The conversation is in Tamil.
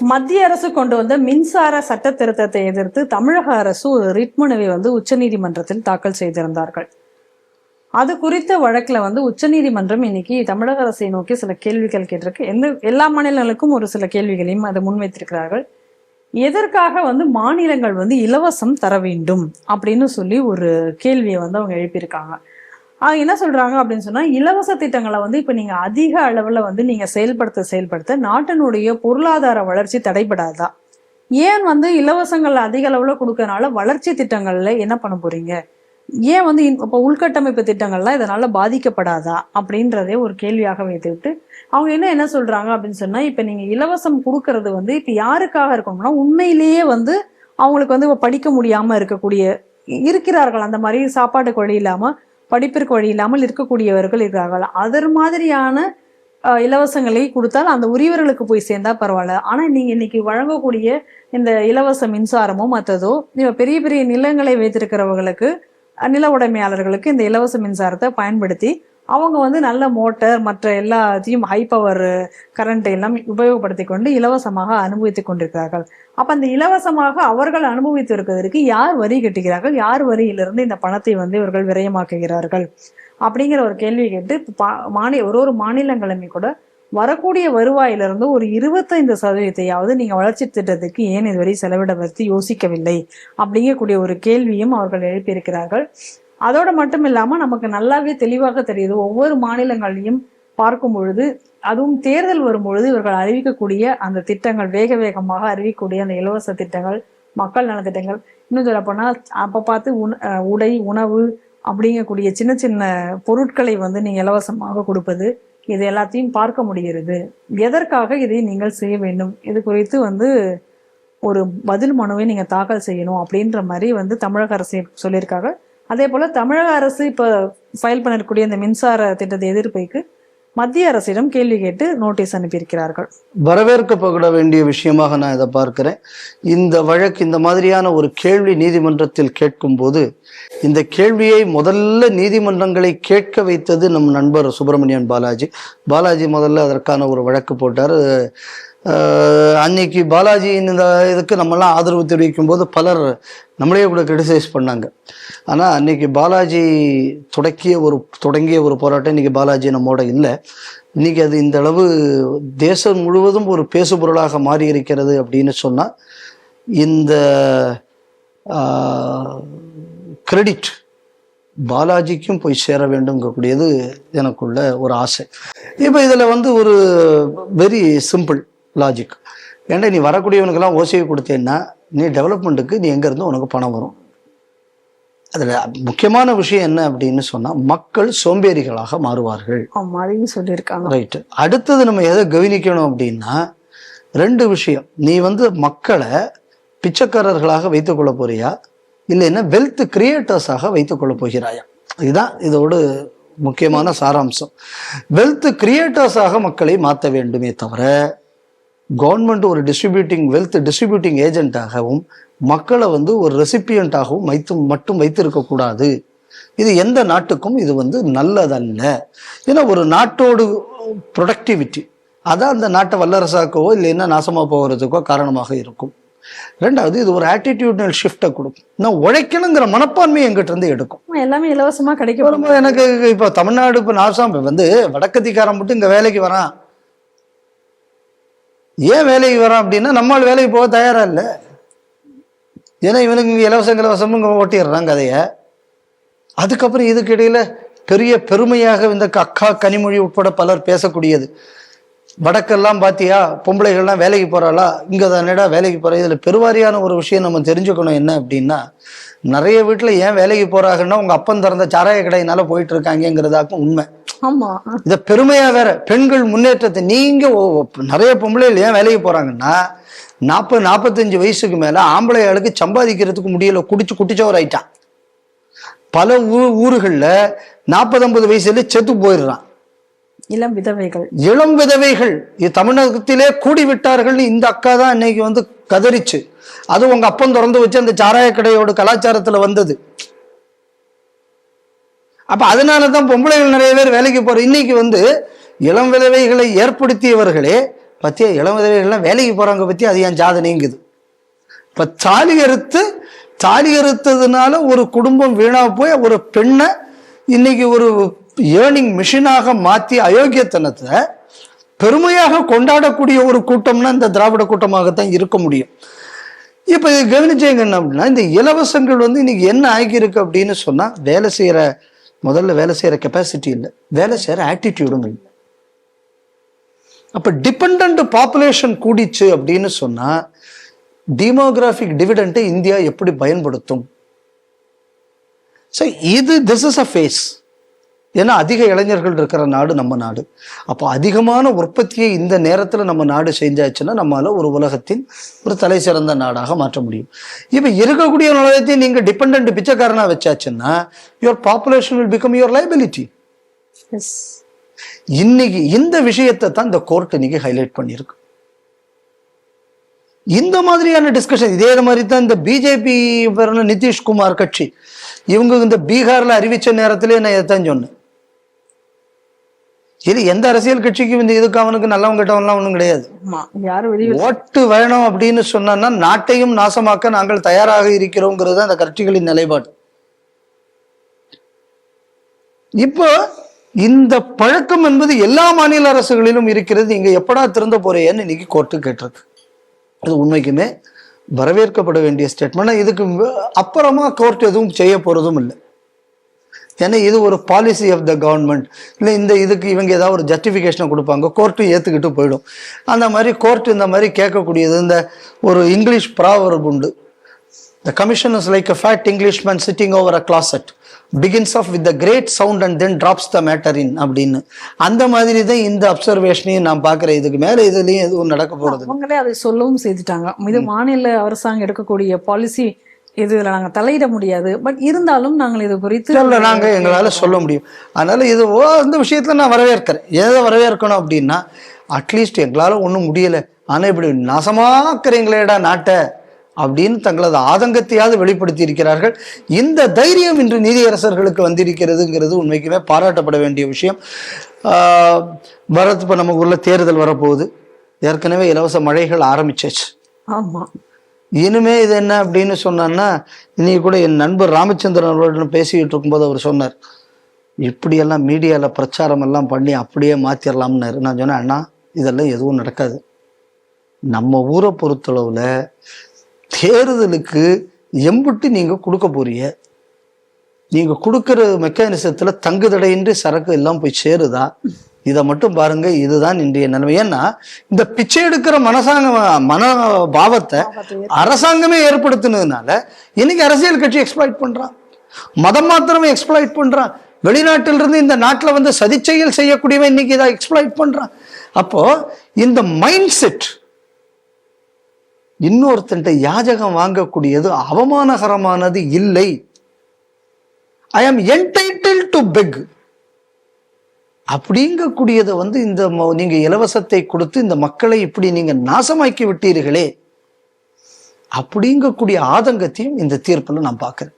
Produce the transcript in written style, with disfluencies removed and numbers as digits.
மத்திய அரசு கொண்டு வந்த மின்சார சட்ட திருத்தத்தை எதிர்த்து தமிழக அரசு ஒரு ரிட் மனுவை உச்சநீதிமன்றத்தில் தாக்கல் செய்திருந்தார்கள். அது குறித்த வழக்குல உச்சநீதிமன்றம் இன்னைக்கு தமிழக அரசை நோக்கி சில கேள்விகள் கேட்டிருக்கு. எல்லா மாநிலங்களுக்கும் ஒரு சில கேள்விகளையும் அதை முன்வைத்திருக்கிறார்கள். எதற்காக மாநிலங்கள் இலவசம் தர வேண்டும் அப்படின்னு சொல்லி ஒரு கேள்வியை அவங்க எழுப்பியிருக்காங்க. என்ன சொல்றாங்க அப்படின்னு சொன்னா, இலவச திட்டங்களை இப்ப நீங்க அதிக அளவுல நீங்க செயல்படுத்த நாட்டினுடைய பொருளாதார வளர்ச்சி தடைபடாதா? ஏன் இலவசங்கள் அதிக அளவுல கொடுக்கறதுனால வளர்ச்சி திட்டங்கள்ல என்ன பண்ண போறீங்க? ஏன் இப்ப உள்கட்டமைப்பு திட்டங்கள்லாம் இதனால பாதிக்கப்படாதா அப்படின்றதே ஒரு கேள்வியாக வைத்துவிட்டு அவங்க என்ன சொல்றாங்க அப்படின்னு சொன்னா, இப்ப நீங்க இலவசம் கொடுக்கறது இப்ப யாருக்காக இருக்கணும்னா, உண்மையிலேயே அவங்களுக்கு படிக்க முடியாம இருக்கிறார்கள், அந்த மாதிரி சாப்பாட்டுக்கு வழி இல்லாம படிப்பிற்கு வழி இல்லாமல் இருக்கக்கூடியவர்கள் இருக்கிறார்கள். அதர் மாதிரியான இலவசங்களை கொடுத்தால் அந்த உரியவர்களுக்கு போய் சேர்ந்தா பரவாயில்ல. ஆனா நீங்க இன்னைக்கு வழங்கக்கூடிய இந்த இலவச மின்சாரமோ மற்றதோ பெரிய பெரிய நிலங்களை வைத்திருக்கிறவர்களுக்கு, நில உடைமையாளர்களுக்கு இந்த இலவச மின்சாரத்தை பயன்படுத்தி அவங்க நல்ல மோட்டார் மற்ற எல்லாத்தையும் ஹை பவர் கரண்ட் எல்லாம் உபயோகப்படுத்தி கொண்டு இலவசமாக அனுபவித்துக் கொண்டிருக்கிறார்கள். அப்ப அந்த இலவசமாக அவர்கள் அனுபவித்து இருக்கிறதுக்கு யார் வரி கட்டுகிறார்கள்? யார் வரியிலிருந்து இந்த பணத்தை இவர்கள் விரயமாக்குகிறார்கள்? அப்படிங்கிற ஒரு கேள்வி கேட்டு ஒரு மாநிலங்களுமே கூட வரக்கூடிய வருவாயிலிருந்து ஒரு 25% நீங்க வளர்ச்சி திட்டத்துக்கு ஏன் இதுவரை செலவிட பற்றி யோசிக்கவில்லை அப்படிங்கக்கூடிய ஒரு கேள்வியும் அவர்கள் எழுப்பியிருக்கிறார்கள். அதோட மட்டும் இல்லாம நமக்கு நல்லாவே தெளிவாக தெரியுது, ஒவ்வொரு மாநிலங்களையும் பார்க்கும் பொழுது, அதுவும் தேர்தல் வரும்பொழுது இவர்கள் அறிவிக்கக்கூடிய அந்த திட்டங்கள், வேக வேகமாக அறிவிக்கக்கூடிய அந்த இலவச திட்டங்கள், மக்கள் நல திட்டங்கள், இன்னும் சொல்ல போனா அப்ப பார்த்து உடை, உணவு அப்படிங்கக்கூடிய சின்ன சின்ன பொருட்களை நீங்க இலவசமாக கொடுப்பது, இது எல்லாத்தையும் பார்க்க முடிகிறது. எதற்காக இதை நீங்கள் செய்ய வேண்டும்? இது குறித்து ஒரு பதில் மனுவை நீங்க தாக்கல் செய்யணும் அப்படின்ற மாதிரி தமிழக அரசு சொல்லியிருக்காங்க. அதே போல தமிழக அரசு இப்ப ஃபைல் பண்ணக்கூடிய இந்த மின்சார திட்டத்தை எதிர்ப்புக்கு மத்திய அரசிடம் கேள்வி கேட்டு நோட்டீஸ் அனுப்பியிருக்கிறார்கள். வரவேற்கப்பட வேண்டிய விஷயமாக நான் இதை பார்க்கிறேன். இந்த வழக்கு இந்த மாதிரியான ஒரு கேள்வி நீதிமன்றத்தில் கேட்கும் போது, இந்த கேள்வியை முதல்ல நீதிமன்றங்களை கேட்க வைத்தது நம் நண்பர் சுப்பிரமணியன் பாலாஜி முதல்ல அதற்கான ஒரு வழக்கு போட்டார். அன்னைக்கு பாலாஜியின் இந்த இதுக்கு நம்மெல்லாம் ஆதரவு தெரிவிக்கும் போது பலர் நம்மளே கூட கிரிட்டிசைஸ் பண்ணாங்க. ஆனால் அன்னைக்கு பாலாஜி தொடங்கிய ஒரு போராட்டம் இன்னைக்கு பாலாஜி நம்மோட இல்லை. இன்னைக்கு அது இந்த அளவு தேசம் முழுவதும் ஒரு பேசுபொருளாக மாறி இருக்கிறது அப்படின்னு சொன்னா, இந்த கிரெடிட் பாலாஜிக்கும் போய் சேர வேண்டும்ங்கக்கூடியது எனக்குள்ள ஒரு ஆசை. இப்போ இதுல ஒரு வெரி சிம்பிள் லாஜிக். ஏன்டா நீ வரக்கூடியவனுக்கெல்லாம் ஓசையை கொடுத்தேன்னா நீ டெவலப்மெண்ட்டுக்கு நீ எங்கேருந்து உனக்கு பணம் வரும்? அதில் முக்கியமான விஷயம் என்ன அப்படின்னு சொன்னால், மக்கள் சோம்பேறிகளாக மாறுவார்கள் சொல்லியிருக்காங்க. ரைட்டு. அடுத்தது நம்ம எதை கவனிக்கணும் அப்படின்னா, 2 விஷயம். நீ மக்களை பிச்சைக்காரர்களாக வைத்துக் கொள்ள போறியா, இல்லைன்னா வெல்த் கிரியேட்டர்ஸாக வைத்துக் கொள்ள போகிறாயா? இதுதான் இதோடு முக்கியமான சாராம்சம். வெல்த் கிரியேட்டர்ஸாக மக்களை மாற்ற வேண்டுமே தவிர, கவர்மெண்ட் ஒரு வெல்த் டிஸ்ட்ரிபியூட்டிங் ஏஜென்ட்டாகவும் மக்களை ஒரு ரெசிபியண்டாகவும் மட்டும் வைத்திருக்க கூடாது. இது எந்த நாட்டுக்கும் இது நல்லதல்ல. ஏன்னா ஒரு நாட்டோடு ப்ரொடக்டிவிட்டி அதான் அந்த நாட்டை வல்லரசாக்கவோ இல்லைன்னா நாசமா போகிறதுக்கோ காரணமாக இருக்கும். 2வது, இது ஒரு ஆட்டிடியூட்னல் ஷிஃப்டை கொடுக்கும். நான் உழைக்கணுங்கிற மனப்பான்மையை எங்கிட்ட இருந்து எடுக்கும். எல்லாமே இலவசமா கிடைக்கும். எனக்கு இப்போ தமிழ்நாடு இப்போ நாசம் வடக்கத்திக்காரன் மட்டும் இங்க வேலைக்கு வரான். ஏன் வேலைக்கு வரான் அப்படின்னா, நம்மால் வேலைக்கு போக தயாரா இல்லை. ஏன்னா இவனுக்கு இங்கே இலவசம் இங்கே ஓட்டிடுறான் கதையை. அதுக்கப்புறம் இதுக்கு இடையில பெரிய பெருமையாக இந்த அக்கா கனிமொழி உட்பட பலர் பேசக்கூடியது, வடக்கெல்லாம் பாத்தியா பொம்பளைகள்லாம் வேலைக்கு போறாளா, இங்க தானேடா வேலைக்கு போற. இதுல பெருவாரியான ஒரு விஷயம் நம்ம தெரிஞ்சுக்கணும். என்ன அப்படின்னா, நிறைய வீட்டுல ஏன் வேலைக்கு போறாங்கன்னா உங்க அப்பன் திறந்த சாராய கடையினால போயிட்டு இருக்காங்கிறதாக்கும் உண்மை. இத பெருமையா வேற பெண்கள் முன்னேற்றத்தை நீங்க நிறைய பொம்பளைகள் ஏன் வேலைக்கு போறாங்கன்னா, 40-45 வயசுக்கு மேல ஆம்பளைகளுக்கு சம்பாதிக்கிறதுக்கு முடியல, குட்டிச்சோர் ஆயிட்டான். பல ஊர்கள்ல 40-50 வயசுல செத்து போயிடுறான். இளம் விதவைகள் தமிழகத்திலே கூடி விட்டார்கள். இந்த அக்கா தான் இன்னைக்கு கதறிச்சு. அது உங்க அப்பன் திறந்து வச்சு அந்த சாராய கடையோட கலாச்சாரத்துல வந்தது. அப்ப அதனாலதான் பொம்பளைகள் நிறைய பேர் வேலைக்கு போற. இன்னைக்கு இளம் விதவைகளை ஏற்படுத்தியவர்களே பத்தியா இளம் விதவைகள்லாம் வேலைக்கு போறாங்க பத்தி அது என் சாதனைங்குது. இப்ப தாலி அறுத்ததுனால ஒரு குடும்பம் வீணா போய் ஒரு பெண்ணை இன்னைக்கு ஒரு ஏர்னிங் மிஷினாக மாற்றி அயோக்கியத்தனத்தை பெருமையாக கொண்டாடக்கூடிய ஒரு கூட்டம்னா இந்த திராவிட கூட்டமாகத்தான் இருக்க முடியும். இப்ப இது கவனிச்சேங்க என்ன அப்படின்னா, இந்த இலவசங்கள் வந்து இன்னைக்கு என்ன ஆகியிருக்கு அப்படின்னு சொன்னா, முதல்ல வேலை செய்யற கெப்பாசிட்டி இல்லை, வேலை செய்யற ஆட்டிடியூடும் இல்லை. அப்ப டிபெண்ட் பாப்புலேஷன் கூடிச்சு அப்படின்னு சொன்னா டெமோகிராபிக் டிவிடெண்டை இந்தியா எப்படி பயன்படுத்தும்? This is a phase. ஏன்னா அதிக இளைஞர்கள் இருக்கிற நாடு நம்ம நாடு. அப்போ அதிகமான உற்பத்தியை இந்த நேரத்தில் நம்ம நாடு செஞ்சாச்சுன்னா நம்மளால ஒரு உலகத்தின் ஒரு தலை சிறந்த நாடாக மாற்ற முடியும். இப்போ இருக்கக்கூடிய உலகத்தையும் நீங்க டிபெண்ட் பிச்சைக்காரனா வச்சாச்சுன்னா your population will become your liability. இன்னைக்கு இந்த விஷயத்தை தான் இந்த கோர்ட் இன்னைக்கு ஹைலைட் பண்ணியிருக்கு. இந்த மாதிரியான டிஸ்கஷன் இதே மாதிரி தான் இந்த பிஜேபி நிதிஷ்குமார் கட்சி இவங்க இந்த பீகார்ல அறிவிச்ச நேரத்திலே நான் இதைத்தான் சொன்னேன். இது எந்த அரசியல் கட்சிக்கும் இந்த இதுக்கு அவனுக்கு நல்லவன் கெட்டவன்லாம் ஒன்றும் கிடையாது. ஓட்டு வேணும் அப்படின்னு சொன்னா நாட்டையும் நாசமாக்க நாங்கள் தயாராக இருக்கிறோங்கிறது அந்த கட்சிகளின் நிலைப்பாடு. இப்போ இந்த பழக்கம் என்பது எல்லா மாநில அரசுகளிலும் இருக்கிறது. நீங்க எப்படா திறந்த போறேன்னு இன்னைக்கு கோர்ட்டு கேட்டிருக்கு. அது உண்மைக்குமே வரவேற்கப்பட வேண்டிய ஸ்டேட்மெண்ட். இதுக்கு அப்புறமா கோர்ட் எதுவும் செய்ய போறதும் இல்லை. ஏன்னா இது ஒரு பாலிசி ஆஃப் த கவர்மெண்ட். இல்லை இதுக்கு இவங்க ஏதாவது ஒரு ஜஸ்டிஃபிகேஷனை கொடுப்பாங்க, கோர்ட்டு ஏற்றுக்கிட்டு போயிடும். அந்த மாதிரி கோர்ட் இந்த மாதிரி கேட்கக்கூடியது. இந்த ஒரு இங்கிலீஷ் ப்ராவர்ப் உண்டு, the commission is like a fat Englishman sitting over a closet, begins off with the great sound and then drops the matter in அப்படின்னு. அந்த மாதிரி தான் இந்த அப்சர்வேஷனையும் நான் பார்க்குறேன். இதுக்கு மேலே இதுலேயும் எதுவும் நடக்க போகிறது. அவங்களே அதை சொல்லவும் செய்துட்டாங்க. இது மாநில அரசாங்கம் எடுக்கக்கூடிய பாலிசி, இதுல நாங்க தலையிட முடியாது, பட் இருந்தாலும் நாங்கள் இது குறித்து நாங்க எங்களால சொல்ல முடியும். அதனால இது இந்த விஷயத்துல நான் வரவேற்கிறேன். எதை வரவேற்கணும் அப்படின்னா, அட்லீஸ்ட் எங்களால ஒன்றும் முடியல, ஆனா இப்படி நாசமாக்குறீங்களேடா நாட்டை அப்படின்னு தங்களது ஆதங்கத்தையாவது வெளிப்படுத்தி இருக்கிறார்கள். இந்த தைரியம் இன்று நீதியரசர்களுக்கு வந்திருக்கிறதுங்கிறது உண்மைக்குமே பாராட்டப்பட வேண்டிய விஷயம். இப்ப நமக்கு உள்ள தேர்தல் வரப்போகுது. ஏற்கனவே இலவச மழைகள் ஆரம்பிச்சாச்சு. ஆமா, இனிமே இது என்ன அப்படின்னு சொன்னான்னா, இன்னைக்கு கூட என் நண்பர் ராமச்சந்திரன் அவர்களுடன் பேசிக்கிட்டு இருக்கும்போது அவர் சொன்னார், இப்படியெல்லாம் மீடியால பிரச்சாரம் எல்லாம் பண்ணி அப்படியே மாத்திரலாம்னாரு. நான் சொன்னேன், அண்ணா இதெல்லாம் எதுவும் நடக்காது. நம்ம ஊரை பொறுத்தளவுல தேர்தலுக்கு எம்பிட்டு நீங்க கொடுக்க போறீங்க, நீங்க கொடுக்கிற மெக்கானிசத்துல தங்குதடையின்றி சரக்கு எல்லாம் போய் சேருதா, இதை மட்டும் பாருங்க. இதுதான் இன்றைய நிலைமை. ஏன்னா இந்த பிச்சை எடுக்கிற மனோபாவத்தை அரசாங்கமே ஏற்படுத்தினதுனால இன்னைக்கு அரசியல் கட்சி எக்ஸ்ப்ளாய்ட் பண்றான், மதம் மாத்திரமே எக்ஸ்ப்ளாய்ட் பண்றான், வெளிநாட்டிலிருந்து இந்த நாட்டில் வந்து சதிச்செயல் செய்யக்கூடியவன் இன்னைக்கு இதை எக்ஸ்ப்ளாய்ட் பண்றான். அப்போ இந்த மைண்ட் செட், இன்னொருத்தன்ட்ட யாஜகம் வாங்கக்கூடியது அவமானகரமானது இல்லை. ஐ ஆம் என்டைட்டில் டு பெக் அப்படிங்கக்கூடியதை வந்து இந்த நீங்க இலவசத்தை கொடுத்து இந்த மக்களை இப்படி நீங்க நாசமாக்கி விட்டீர்களே அப்படிங்கக்கூடிய ஆதங்கத்தையும் இந்த தீர்ப்புல நான் பார்க்கிறேன்.